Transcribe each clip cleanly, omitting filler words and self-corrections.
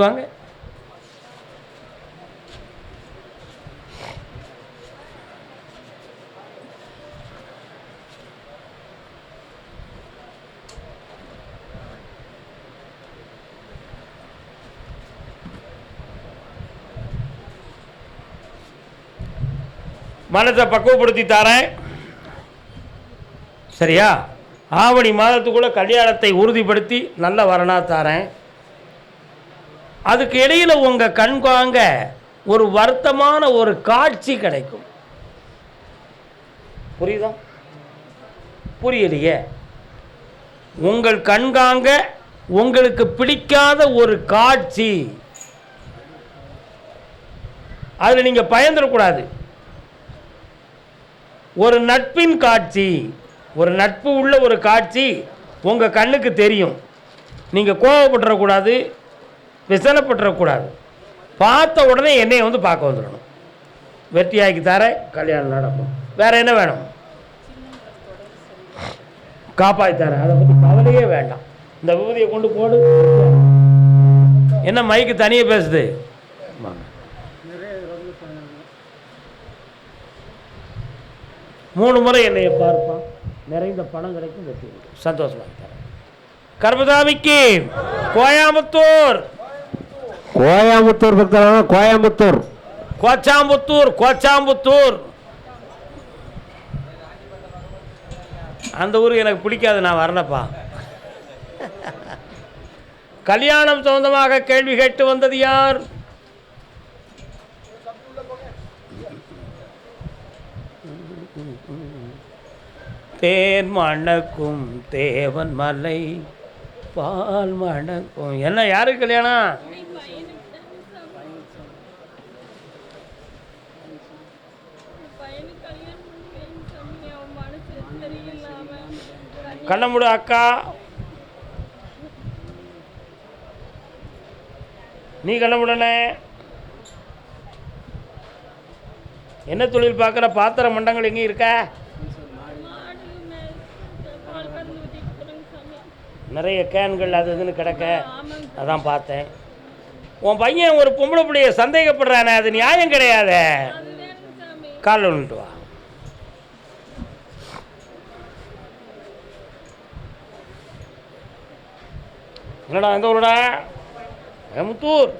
வாங்க. மனத்தை பக்குவப்படுத்தி தாரேன். சரியா? ஆவணி மாதத்துக்குள்ள கல்யாணத்தை உறுதிப்படுத்தி நல்ல வரனா தாரேன். அதுக்கு இடையில் உங்கள் கண்காங்க ஒரு வருத்தமான ஒரு காட்சி கிடைக்கும். புரியுதா? புரியலையே. உங்கள் கண்காங்க உங்களுக்கு பிடிக்காத ஒரு காட்சி, அதில் நீங்கள் பயந்துடக்கூடாது. ஒரு நட்பின் காட்சி, ஒரு நட்பு உள்ள ஒரு காட்சி உங்கள் கண்ணுக்கு தெரியும். நீங்கள் கோபப்பட்டுறக்கூடாது, விசனப்பட்டுறக்கூடாது. பார்த்த உடனே என்னையை வந்து பார்க்க வந்துடணும். வெற்றியாக்கி தர கல்யாணம் நடக்கும். வேறு என்ன வேணும்? காப்பாற்றி தரேன். அதை பற்றி கவலையே வேண்டாம். இந்த விபூதியை கொண்டு போடு. என்ன மைக்கு தனியாக பேசுது? 3 முறை என்னைய பார்ப்பான். நிறைந்த பணம் கிடைக்கும். வெற்றி சந்தோஷமாக தரேன். கர்மசாமிக்கு கோயம்புத்தூர், கோயம்புத்தூர் பக்தர், கோயம்புத்தூர், கோச்சாம்புத்தூர், கோச்சாம்புத்தூர். அந்த ஊருக்கு எனக்கு பிடிக்காது, நான் வரலப்பா. கல்யாணம் சொந்தமாக கேள்வி கேட்டு வந்தது யார்? தேன் மணக்கும் தேவன் மலை பால் மணக்கும். என்ன யாருக்கு கல்யாணம்? கண்ணமுடு அக்கா, நீ கண்ணமுடனே என்ன தொழில் பார்க்குற? பாத்திர மண்டங்கள் எங்கே இருக்க? நிறைய கேன்கள் அது இதுன்னு கிடக்க, அதான் பார்த்தேன். உன் பையன் ஒரு பொம்பளை பிள்ளைய சந்தேகப்படுறானே, அது நியாயம் கிடையாது. காலில் விழுந்துட்டு வா. என்னடா எந்த ஊருடா? கோயம்புத்தூர்.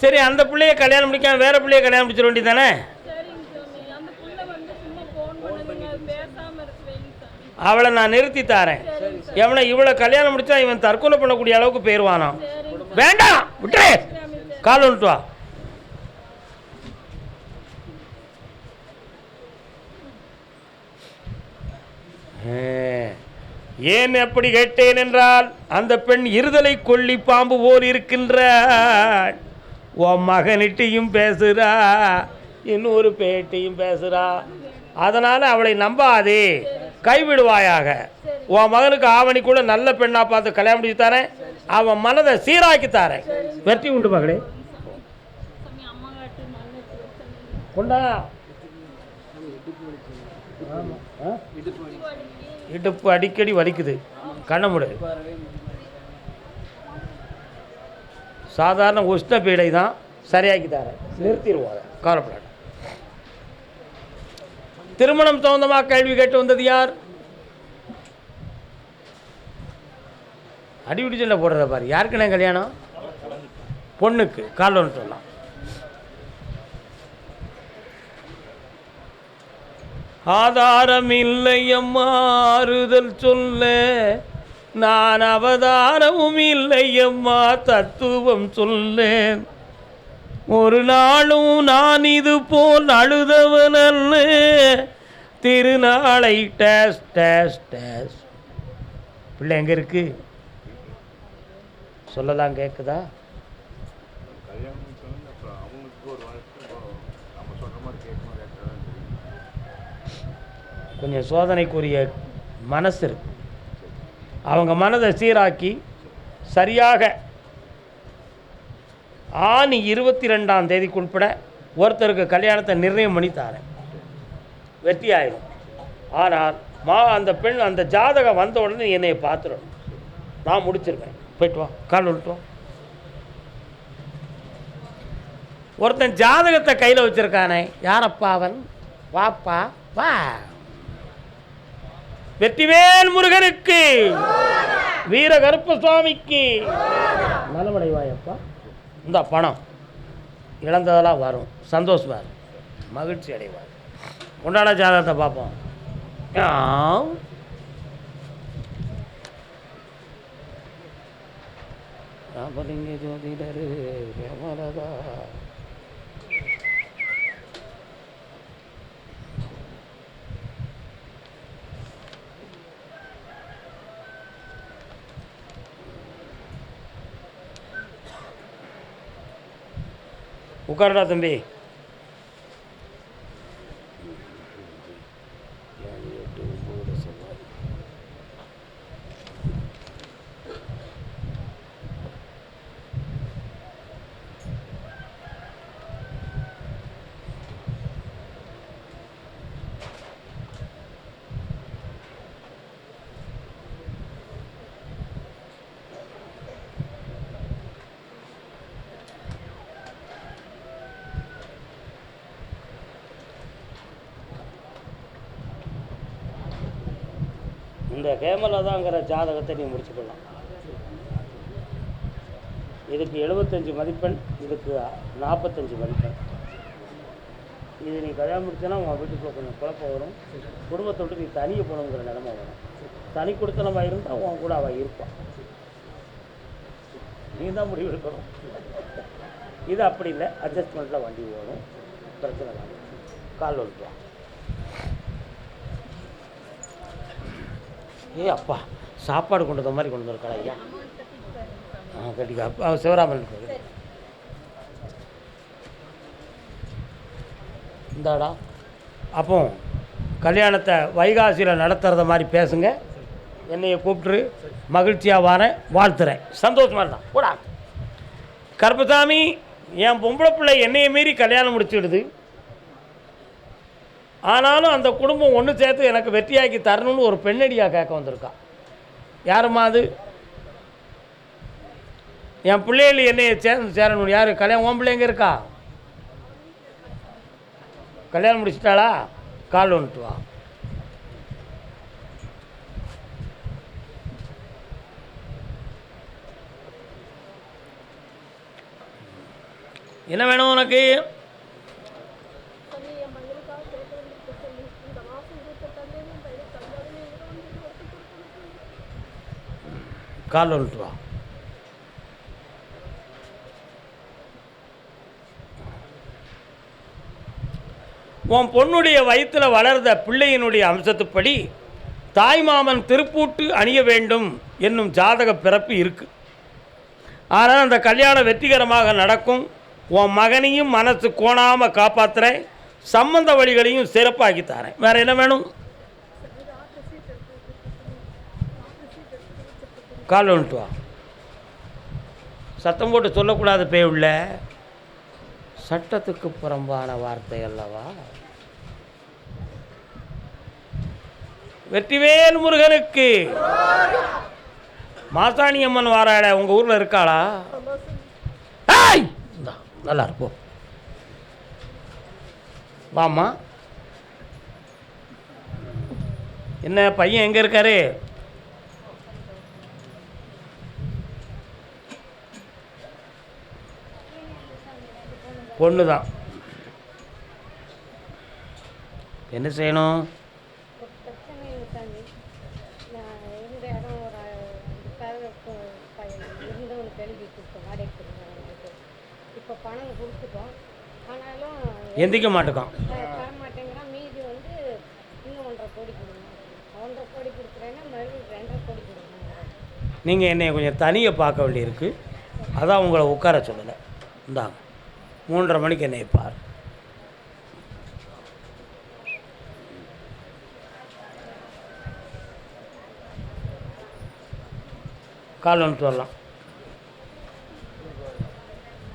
சரி, அந்த பிள்ளைய கல்யாணம் முடிக்காம வேற பிள்ளைய கல்யாணம் முடிச்சிட வேண்டியதானே? அவளை நான் நிறுத்தி தாரேன். எவனை இவளை கல்யாணம் முடிச்சா இவன் தற்கொலை பண்ணக்கூடிய அளவுக்கு போயிடுவானா? வேண்டாம், விட்டுரு. கால் விட்டு வா. ஏன் எப்படி கேட்டேன் என்றால், அந்த பெண் இருதலை கொல்லி பாம்பு போல் இருக்கின்றாள். உன் மகனிட்டையும் பேசுகிறா, இன்னொரு பேட்டையும் பேசுகிறா. அதனால் அவளை நம்பாதே, கைவிடுவாயாக. உன் மகனுக்கு ஆவணிக்குள்ள நல்ல பெண்ணாக பார்த்து கல்யாணம் முடிச்சு தரேன். அவன் மனதை சீராக்கி தரேன். வெற்றி உண்டு மகளே. கொண்டா. இடுப்பு அடிக்கடி வலிக்குது. கண்ணமுடு. சாதாரண உஷ்ண பீடை தான், சரியாக்கி தரேன். நிறுத்திடுவாங்க, கவலைப்படாது. திருமணம் சம்பந்தமாக கேள்வி கேட்டு வந்தது யார்? அடிபிடி சண்டை போடுறத பாரு. யாருக்குண்ணே கல்யாணம்? பொண்ணுக்கு. காலில் ஒன்று சொல்லலாம். ஆதாரம் இல்லையம்மா ஆறுதல் சொல்ல, நான் அவதாரமும் இல்லையம்மா தத்துவம் சொல்ல. ஒரு நாளும் நான் இது போல் அழுதவன் அல்ல, திருநாளை டேஸ் டேஸ் டேஸ். பிள்ளை எங்கே இருக்கு? சொல்லலாம், கேட்குதா? கொஞ்சம் சோதனைக்குரிய மனசு இருக்கு. அவங்க மனதை சீராக்கி சரியாக ஆனி 22ஆம் தேதிக்கு உட்பட ஒருத்தருக்கு கல்யாணத்தை நிர்ணயம் பண்ணி தாரேன். வெற்றி ஆயிடும். ஆனால் அந்த பெண் அந்த ஜாதகம் வந்த உடனே என்னை பார்த்துடணும். நான் முடிச்சிருவேன். போயிட்டு வா, கால் விட்டு வா. ஒருத்தன் ஜாதகத்தை கையில் வச்சிருக்கானே, யாரப்பா அவன்? வாப்பா வா. வெற்றிவேல் முருகனுக்கு, வீர கருப்பசாமிக்கு நலமடைவாயப்பா. இந்த பணம் இழந்ததெல்லாம் வரும், சந்தோஷமாக மகிழ்ச்சி அடைவார். கொண்டாட ஜாதகத்தை பார்ப்போம். ராமலிங்க ஜோதிடரு ரமணதா. உட்காருடா தம்பி. இந்த ஹேமலதாங்கிற ஜாதகத்தை நீ முடிச்சுக்கலாம். இதுக்கு 75 மதிப்பெண், இதுக்கு 45 மதிப்பெண். இது நீ கல்யாணம் முடிச்சனா உன் வீட்டுக்குள்ள கொஞ்சம் குழப்பம் வரும். குடும்பத்தை விட்டு நீ தனியை போகணுங்கிற நிலைமை வரும். தனி கொடுத்தனமாக இருந்தால் உன் கூட அவள் இருப்பான். நீ தான் முடிவு எடுக்கணும். இது அப்படி இல்லை, அட்ஜஸ்ட்மெண்ட்டில் வண்டி ஓடும், பிரச்சனை தான். கால் ஒழுக்குவான். அப்பா சாப்பாடு கொண்டு வந்த மாதிரி கொண்டு வந்துருக்கா ஐயா. கட்டிக்கா. அப்பா சிவராமன் இந்தாடா. அப்போ கல்யாணத்தை வைகாசியில் நடத்துகிறத மாதிரி பேசுங்க. என்னையை கூப்பிட்டுரு, மகிழ்ச்சியாக வரேன், வாழ்த்துறேன், சந்தோஷமாக இருந்தான் போடா. கருப்பசாமி, என் பொம்பளை பிள்ளை என்னையை மீறி கல்யாணம் முடிச்சுடுது. ஆனாலும் அந்த குடும்பம் ஒன்று சேர்த்து எனக்கு வெற்றியாக்கி தரணும்னு ஒரு பெண்ணடியாக கேட்க வந்திருக்கா. யாருமா அது? என் பிள்ளைகள் என்னையை சேரணும். யார் கல்யாணம்? உன் பிள்ளைங்க இருக்கா? கல்யாணம் முடிச்சிட்டாளா? கால் வந்துட்டு வா. என்ன வேணும் உனக்கு? கால் வந்துட்டு வா. உன் பொண்ணுடைய வயிற்றில் வளர்ந்த பிள்ளையினுடைய அம்சத்துப்படி தாய்மாமன் திருப்பூட்டு அணிய வேண்டும் என்னும் ஜாதக பிறப்பு இருக்குது. ஆனால் அந்த கல்யாணம் வெற்றிகரமாக நடக்கும். உன் மகனையும் மனசு கோணாமல் காப்பாற்றுறேன், சம்பந்த வழிகளையும் சிறப்பாக்கி தரேன். வேறு என்ன வேணும்? கால் வந்துட்டு வா. சத்தம் போட்டு சொல்லக்கூடாது பேய் உள்ள. சட்டத்துக்கு புறம்பான வார்த்தை அல்லவா? வெற்றிவேல் முருகனுக்கு. மாசாணி அம்மன் வாராட உங்கள் ஊரில் இருக்காளா? நல்லா இருப்போம். வாமா. என்ன பையன் எங்கே இருக்காரு? பொண்ணு தான். என்ன செய்யணும்? எந்திக்க மாட்டேக்கான். நீங்கள் என்னை கொஞ்சம் தனியை பார்க்க வேண்டியிருக்கு, அதான் உங்களை உட்கார சொல்லலை. இந்தாங்க 3:30 மணிக்கு என்னை பார். கால் வந்துட்டு வரலாம்.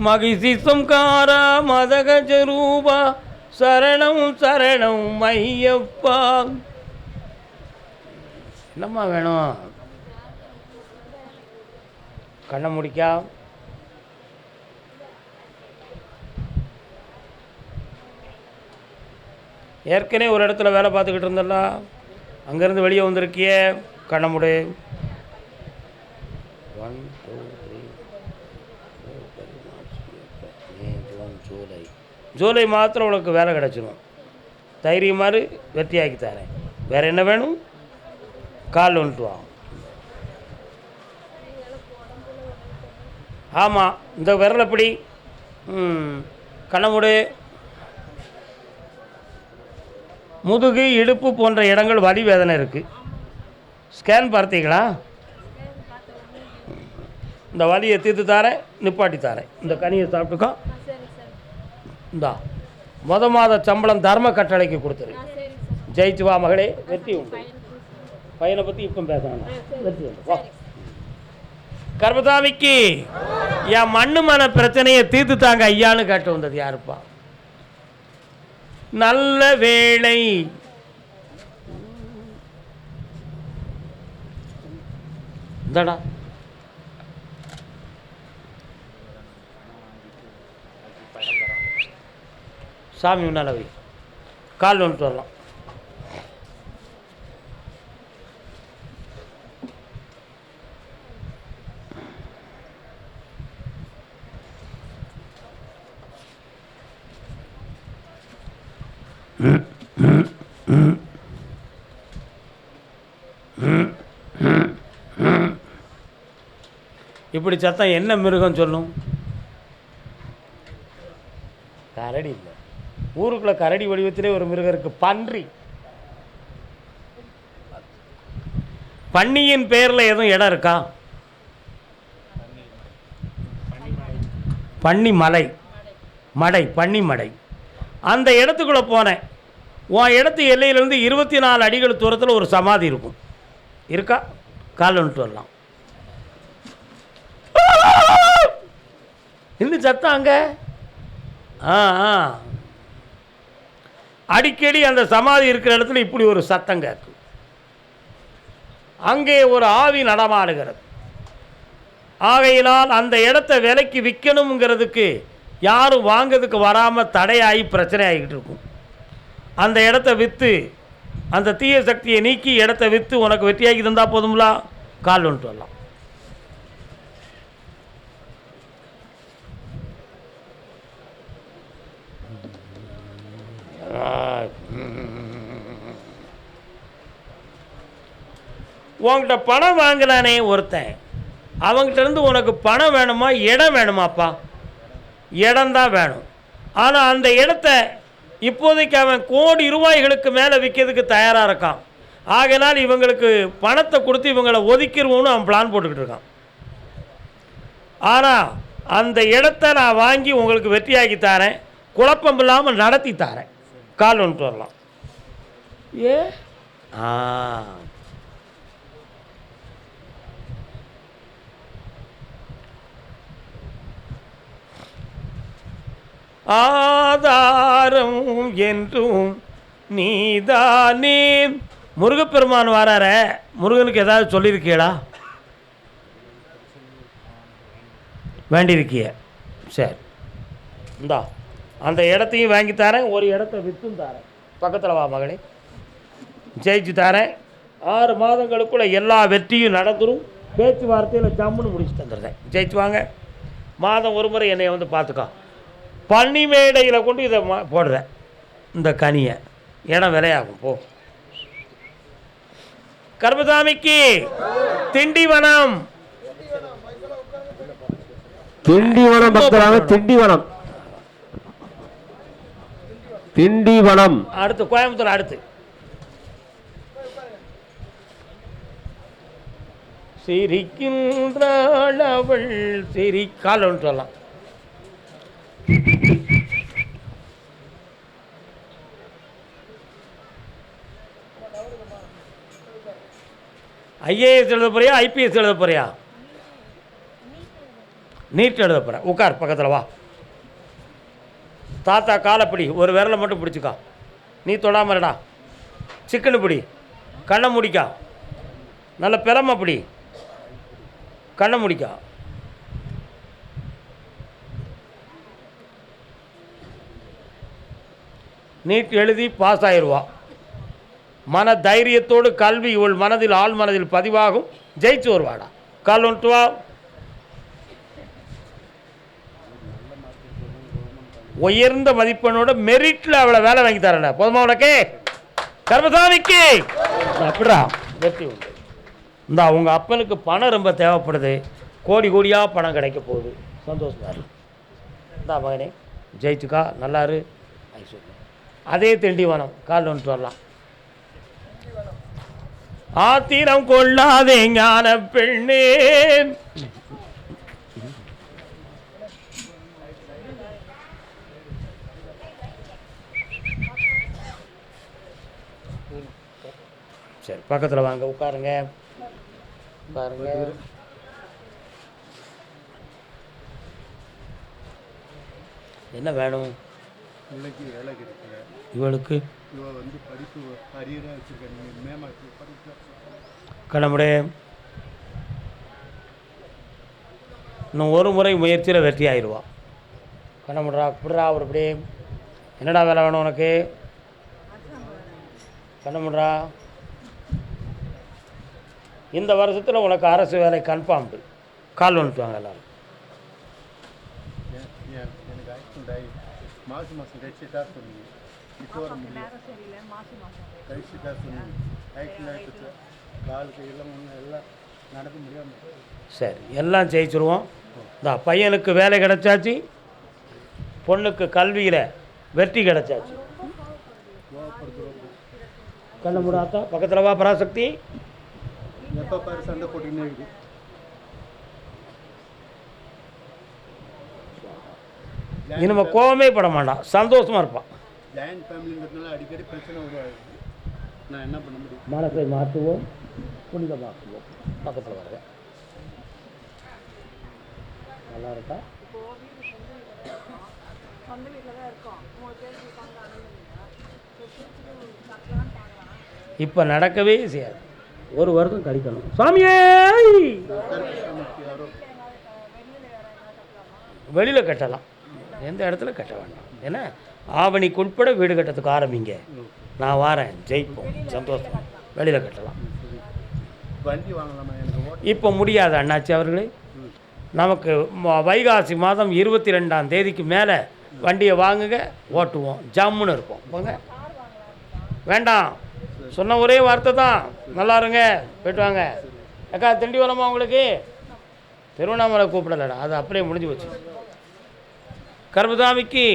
மகிஷி சம்கார மதகஜரூபா சரணம் சரணம் ஐயப்பா. என்னம்மா வேணும்? கண்ணை முடிக்கா. ஏற்கனவே ஒரு இடத்துல வேலை பார்த்துக்கிட்டு இருந்தல, அங்கேருந்து வெளியே வந்திருக்கிய. கண்ணை மூடு. 1 2 3 ஜூலை மாத்திரம் உனக்கு வேலை கிடச்சிடும். தைரியமாறு வெற்றியாக்கி தரேன். வேறு என்ன வேணும்? கால் வந்துட்டு வா. ஆமாம், இந்த விரல் எப்படி? கண்ணை மூடு. முதுகு, இடுப்பு போன்ற இடங்கள் வலி வேதனை இருக்குது. ஸ்கேன் பார்த்தீங்களா? இந்த வலியை தீர்த்து தாரேன், நிப்பாட்டி தாரேன். இந்த கனியை சாப்பிட்டுக்கோ. இந்தா மாத சம்பளம் தர்ம கட்டளைக்கு கொடுத்துரு. ஜெயிச்சு வா மகளே, வெற்றி உண்டு. பையனை பற்றி இப்போ பேசணும். வெற்றி உண்டு. வா. கர்மசாமிக்கு என் மண்ணு மன பிரச்சனையை தீர்த்து தாங்க ஐயான்னு கேட்டு வந்தது யாருப்பா? நல்ல வேளை. இந்தடா சாமி முன்னால் வை. கால் வந்துட்டு வரலாம். இப்படி சத்தம் என்ன மிருகம் சொல்லும்? கரடி இல்லை. ஊருக்குள்ள கரடி வடிவத்திலே ஒரு மிருகம் இருக்கு, பன்றி. பன்னியின் பேரில் எதுவும் இடம் இருக்கா? பன்னி மலை, மடை, பன்னி மடை. அந்த இடத்துக்குள்ளே போனேன். உன் இடத்து எல்லையிலேருந்து 24 அடிகள் தூரத்தில் ஒரு சமாதி இருக்கும். இருக்கா? கால் வந்துட்டு வரலாம். இன்னும் சத்தம் அங்கே. அடிக்கடி அந்த சமாதி இருக்கிற இடத்துல இப்படி ஒரு சத்தம் கேட்கும். அங்கே ஒரு ஆவி நடமாடுகிறது. ஆகையினால் அந்த இடத்த விலைக்கு விற்கணுங்கிறதுக்கு யாரும் வாங்கிறதுக்கு வராமல் தடையாகி பிரச்சனை ஆகிக்கிட்டு இருக்கும். அந்த இடத்த விற்று அந்த தீய சக்தியை நீக்கி இடத்த விற்று உனக்கு வெற்றியாகி தந்தால் போதும்லா. கால் வந்துட்டு வரலாம். உங்கள்கிட்ட பணம் வாங்கினானே ஒருத்தன், அவங்ககிட்ட இருந்து உனக்கு பணம் வேணுமா இடம் வேணுமாப்பா? இடம்தான் வேணும். ஆனால் அந்த இடத்த இப்போதைக்கு அவன் கோடி ரூபாய்களுக்கு மேலே விற்கிறதுக்கு தயாராக இருக்கான். ஆகையினால் இவங்களுக்கு பணத்தை கொடுத்து இவங்களை ஒதுக்கிடுவோன்னு அவன் பிளான் போட்டுக்கிட்டு இருக்கான். ஆனால் அந்த இடத்த நான் வாங்கி உங்களுக்கு வெற்றியாக்கி தரேன், குழப்பம் இல்லாமல் நடத்தி தரேன். கால் வந்துட்டு வரலாம். ஏ ஆதாரம் என்றும் நீதானே. முருகப்பெருமான் வரார, முருகனுக்கு ஏதாவது சொல்லியிருக்கீங்களா? வேண்டியிருக்கிய? சரி, இந்தா அந்த இடத்தையும் வாங்கி தரேன், ஒரு இடத்த விற்றும் தரேன். பக்கத்தில் வா மகளே, ஜெயிச்சு தரேன். 6 மாதங்களுக்குள்ளே எல்லா வெற்றியும் நடந்துடும். பேச்சுவார்த்தையில் ஜம்முன்னு முடிச்சு தந்துடுறேன். ஜெயிச்சு வாங்க. மாதம் ஒரு முறை என்னை வந்து பார்த்துக்கோ. பன்னி மேடையில் கொண்டு இதை போடுறேன். இந்த கனியை இடம் விலையாகும். போ. கர்மசாமிக்கு திண்டிவனம். திண்டிவனம் பக்தராக திண்டிவனம். திண்டிவனம் அடுத்து கோயம்புத்தூர். அடுத்து சிரிக்கின்றாள் அவள் சிரிக்கால் ஒன்று சொல்லலாம். ஐஏஎஸ் எழுத போறியா, ஐபிஎஸ் எழுத போறியா? நீட் எழுத போகிறேன். உட்கார், பக்கத்தில் வா. தாத்தா காலைப்பிடி, ஒரு விரலை மட்டும் பிடிச்சிக்கா. நீ தொடாமடா. சிக்கனு பிடி, கண்ணை முடிக்கா. நல்ல பிறமை பிடி, கண்ணை முடிக்கா. நீட் எழுதி பாஸ் ஆயிடுவா. மன தைரியத்தோடு கல்வி இவள் மனதில் ஆள் மனதில் பதிவாகும், ஜெயிச்சு வருவாடா. கால் ஒன்று வா. உயர்ந்த மதிப்பெண்ணோட மெரிட்டில் அவளை வேலை வாங்கி தரல. போதுமா உனக்கு? கர்மசாமிக்கு அப்படிடா வெற்றி உண்டு. இந்த அவங்க அப்பனுக்கு பணம் ரொம்ப தேவைப்படுது, கோடி கோடியாக பணம் கிடைக்க போகுது, சந்தோஷமா இருக்கு. இந்தா மகனே ஜெயிச்சுக்கா, நல்லாரு ஐஸ்வர்யம். அதே திண்டிவனம் கால் ஒன்று வரலாம். ஆத்திரம் கொள்ளாதே ஞான பெண்ணே, சரி பக்கத்தில் வாங்க, உட்காருங்க உட்காருங்க. என்ன வேணும் இவளுக்கு? கடமுடே இன்னும் ஒரு முறை முயற்சியில் வெற்றி ஆயிடுவா. கடமுடா இப்படிடா அவர் இப்படி. என்னடா வேலை வேணும் உனக்கு? கடமுடா இந்த வருஷத்தில் உனக்கு அரசு வேலை கன்ஃபார்ம்டு. கால் வந்துட்டு வாங்க எல்லாரும். சரி எல்லாம் ஜெயிச்சிருவோம். இந்த பையனுக்கு வேலை கிடைச்சாச்சு, பொண்ணுக்கு கல்வியில் வெற்றி கிடைச்சாச்சு. கண்ண முடாத்தா பக்கத்தில் வா. பராசக்தி சண்டை போட்டுக்கிட்டே இருக்கு. இனிமே கோவமே பட மாட்டான், சந்தோஷமா இருப்பான். ஜாயின்ட் ஃபேமிலிங்கிறதுனால அடிக்கடி பிரச்சனை உருவாகுது. நான் என்ன பண்ண முடியும்? மனசை மாற்றுவோம், புனிதமாக்குவோம். பக்கத்தில் வருங்க. நல்லா இருக்கா? இப்போ நடக்கவே செய்யாது, ஒரு வருடம் கழிக்கணும். சாமியே வெளியில் கட்டலாம், எந்த இடத்துல கட்ட வேண்டாம். ஏன்னா ஆவணிக்குட்பட வீடு கட்டத்துக்கு ஆரம்பிங்க. நான் வாரேன், ஜெயிப்போம், சந்தோஷம். வெளியில் கட்டலாம். வண்டி வாங்கலாமா? எனக்கு இப்போ முடியாது அண்ணாச்சி அவர்களே. நமக்கு வைகாசி மாதம் 22ஆம் தேதிக்கு மேலே வண்டியை வாங்குங்க, ஓட்டுவோம், ஜம்முன்னு இருப்போம். போங்க, வேண்டாம் சொன்ன ஒரே வார்த்தை தான். நல்லா இருங்க, போய்ட்டு வாங்க. அக்கா திண்டிவனமா உங்களுக்கு? திருவண்ணாமலை கூப்பிடலடா, அது அப்படியே முடிஞ்சு போச்சு. கர்மசாமிக்கு